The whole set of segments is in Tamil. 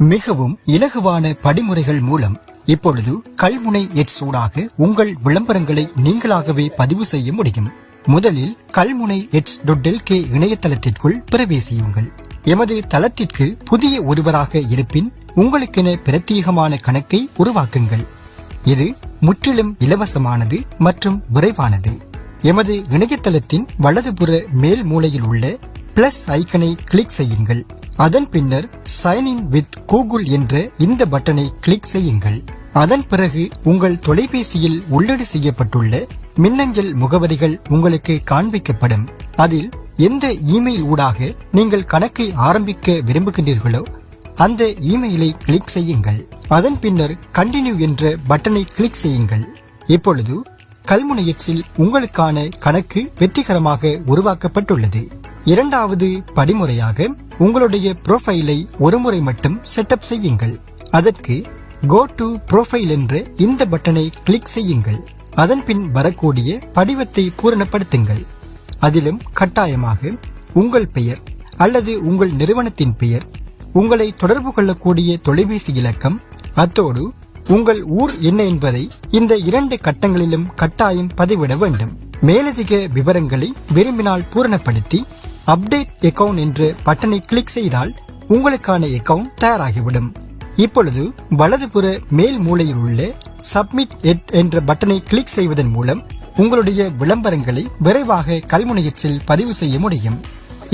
மிகவும் இலகுவான படிமுறைகள் மூலம் இப்பொழுது கல்முனை எட்ஸ் ஊடாக உங்கள் விளம்பரங்களை நீங்களாகவே பதிவு செய்ய முடியும். முதலில் கல்முனை எட்ஸ்.lk இணையதளத்திற்குள் பிரவேசியுங்கள். எமது தளத்திற்கு புதிய ஒருவராக இருப்பின் உங்களுக்கென பிரத்யேகமான கணக்கை உருவாக்குங்கள். இது முற்றிலும் இலவசமானது மற்றும் விரைவானது. எமது இணையதளத்தின் வலதுபுற மேல் மூலையில் உள்ள பிளஸ் ஐக்கனை கிளிக் செய்யுங்கள். அதன் பின்னர் சைன் இன் வித் கூகுள் என்ற இந்த பட்டனை கிளிக் செய்யுங்கள். அதன் பிறகு உங்கள் தொலைபேசியில் உள்ளீடு செய்யப்பட்டுள்ள மின்னஞ்சல் முகவரிகள் உங்களுக்கு காண்பிக்கப்படும். அதில் எந்த இமெயில் ஊடாக நீங்கள் கணக்கை ஆரம்பிக்க விரும்புகின்றீர்களோ அந்த இமெயிலை கிளிக் செய்யுங்கள். அதன் பின்னர் கண்டினியூ என்ற பட்டனை கிளிக் செய்யுங்கள். இப்பொழுது கல்முனை எட்ஸில் உங்களுக்கான கணக்கு வெற்றிகரமாக உருவாக்கப்பட்டுள்ளது. இரண்டாவது படிமுறையாக உங்களுடைய புரோஃபைலை ஒருமுறை மட்டும் செட்டப் செய்யுங்கள். அதற்கு கோ டு புரோஃபைல் என்ற இந்த பட்டனை கிளிக் செய்யுங்கள். அதன் பின் வரக்கூடிய படிவத்தை பூரணப்படுத்துங்கள். அதிலும் கட்டாயமாக உங்கள் பெயர் அல்லது உங்கள் நிறுவனத்தின் பெயர், உங்களை தொடர்பு கொள்ளக்கூடிய தொலைபேசி இலக்கம், அத்தோடு உங்கள் ஊர் என்ன என்பதை இந்த 2 கட்டங்களிலும் கட்டாயம் பதிவிட வேண்டும். மேலதிக விவரங்களை விரும்பினால் பூரணப்படுத்தி அப்டேட் அக்கவுண்ட் என்ற பட்டனை கிளிக் செய்தால் உங்களுக்கான அக்கவுண்ட் தயாராகிவிடும். இப்பொழுது வலதுபுற மேல் மூலையில் உள்ள சப்மிட் என்ற பட்டனை கிளிக் செய்வதன் மூலம் உங்களுடைய விளம்பரங்களை விரைவாக கல்முனை எட்ஸில் பதிவு செய்ய முடியும்.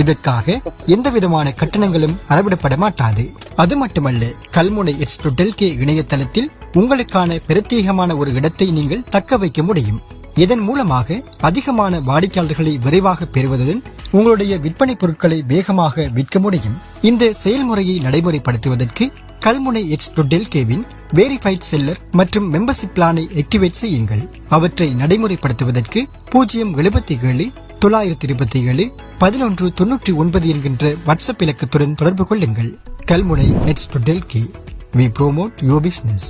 இதற்காக எந்தவிதமான கட்டணங்களும் அளவிடப்பட மாட்டாது. அது மட்டுமல்ல, கல்முனை எட்ஸ்.lk இணையதளத்தில் உங்களுக்கான பிரத்யேகமான ஒரு இடத்தை நீங்கள் தக்க வைக்க முடியும். இதன் மூலமாக அதிகமான வாடிக்கையாளர்களை விரைவாக பெறுவதுடன் உங்களுடைய விற்பனை பொருட்களை வேகமாக விற்க முடியும். இந்த செயல்முறையை நடைமுறைப்படுத்துவதற்கு கல்முனை எட்ஸ்.lkவின் வெரிஃபைட் செல்லர் மற்றும் மெம்பர்ஷிப் பிளானை ஆக்டிவேட் செய்யுங்கள். அவற்றை நடைமுறைப்படுத்துவதற்கு 077 927 1199 என்கின்ற வாட்ஸ்அப் இலக்கத்துடன் தொடர்பு கொள்ளுங்கள். Kalmunai எட்ஸ்.lk. We promote your business.